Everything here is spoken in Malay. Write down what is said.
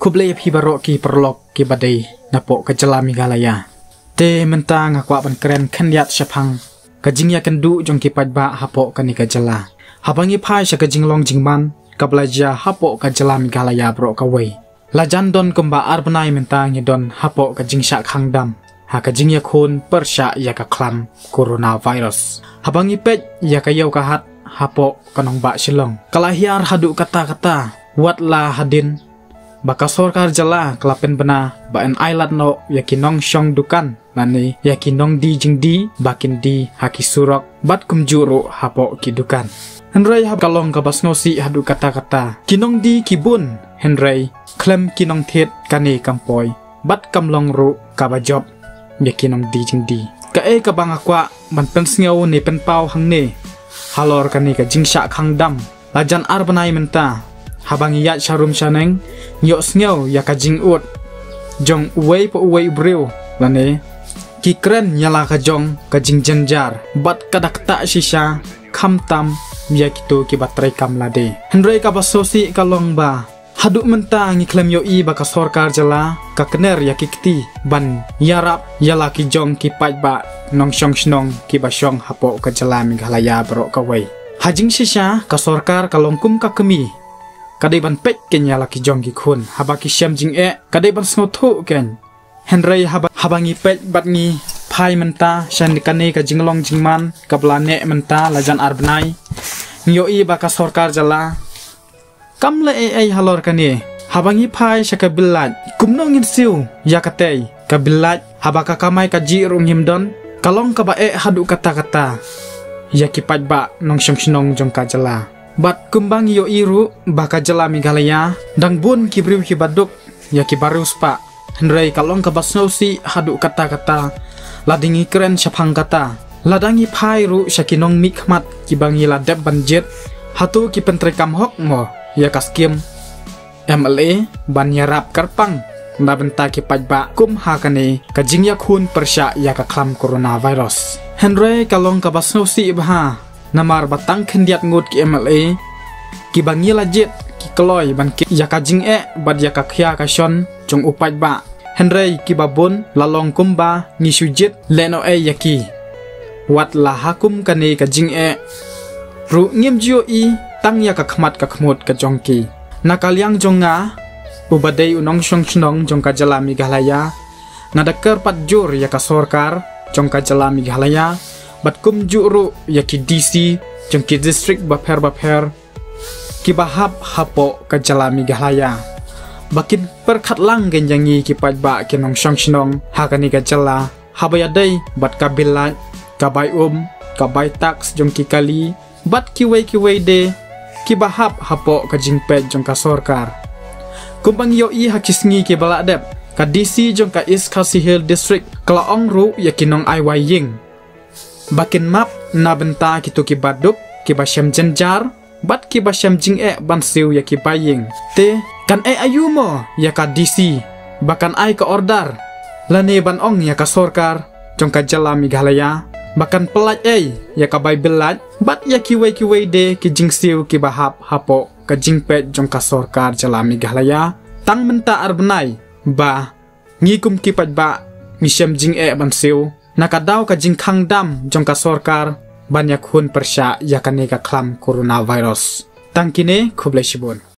kublai phi barok ki perlok ki badai napok ke jela Meghalaya. Te mentang akwa ban keren kanyat syapang kajing ya kendu jong ki padba hapok kani ke jela. Habangi phai sya kajing long jingman kablaja hapok ke jela Meghalaya bro kawai. Lajan don kumba arbanai mentang ya don hapok kajing syak khangdam. Ha kajing ya khun persya ya ka klam coronavirus. Habangi pej ya ka yau kahat hapok kanong ba silong. Kalahiar hadu kata-kata watla hadin baka sorkar jala kelapen bena baen ailat no yakinong syong dukan nani yakinong di jing di bakin di haki surok bat kumjuru hapok kidukan. Henry hab kalong kabas ngosi hadu kata-kata kinong di kibun Henry klem kinong thet kani kampoy bat kamlong ru kabajob yakinong di jing di. Kae kabang akwa ban pensngau ni penpau hang ne halor kani ka jingsha khangdam lajan arbanai menta habang iyat syarum syaneng nyok sngew ya ka jing ut jong uwei po uwei breu lane ki kren nyala ka jong ka jing jenjar bat kadak ta shisha kham tam ya kitu ki batrai kam lade Henry ka basosi kalong ba haduk menta ngi klem yo i baka sorkar jala ka kener ya kikti ban yarap yala ki jong ki paj ba nong syong snong ki ba syong hapo ka jala Meghalaya bro ka wei hajing shisha ka sorkar kalong kum ka kemi kadai ban pek kenya laki jong ki khun habaki syam jing kadai ban snothu ken Henry habangi pek bat ngi phai menta shan kane ka jinglong jingman ka blane menta lajan arbnai ngyo i baka sorkar jala kamle ai halor kane habangi phai shaka billat kumnong in siu yakatei ka billat habaka kamai ka ji rung himdon kalong ka ba hadu kata-kata yakipaj ba nong syong jong ka jala bat kumbang yo iru baka jela Meghalaya dang bun kibriu kibaduk ya kibaru spa Henry kalong ka basnosi hadu kata-kata ladingi keren syapang kata ladangi phai ru syakinong mikmat kibangi ladep banjet hatu ki pentrekam hok mo ya kaskim MLA ban yarap karpang na benta ki pajba kum hakane kajing ya khun persya ya ka klam coronavirus Henry kalong ka basnosi bha namar batang kendiat ngut ki MLA ki bangi lajet ki kloy ban ki yakajing bad yakakya kason jong upaj ba Henry ki babun lalong kumba ni sujit leno yaki wat la hakum kane kajing ru ngim jio i tang yakakhmat kakhmut ka jongki nakalyang jonga ubadai unong syong snong jong ka jela Meghalaya nadakar pat jur yaka sorkar jong ka jela Meghalaya bat kum juru yaki DC jong ki district bapher ki bahap hapo ka jela Meghalaya bakin perkhat lang genjangi ki pajba kinong syong snong hakani ka jela habayadai bat kabilat kabai kabai tax jong ki kali bat kiwei de ki bahap hapo ka jingpet jong ka sorkar kumbang yo i hakisngi ki baladep ka DC jong ka East Khasi Hill district klaong ru yakinong IY ying bakin map na benta kitu ki baduk ki basyam jenjar bat ki basyam jing bansiu ya ki baying te kan ayu mo ya ka DC bakan ai ka order lane ban ong ya ka sorkar jong ka jela Meghalaya bakan pelaj ya ka bay belat bat ya kiwei de ki jingsiu ki bahap hapo ka jingpet jong ka sorkar jela Meghalaya tang menta arbenai ba ngikum ki pajba misyam jing bansiu nakadaw ka jingkhang dam jong ka sorkar banyak hun persya yakane ka klam coronavirus tangkine kublai shibun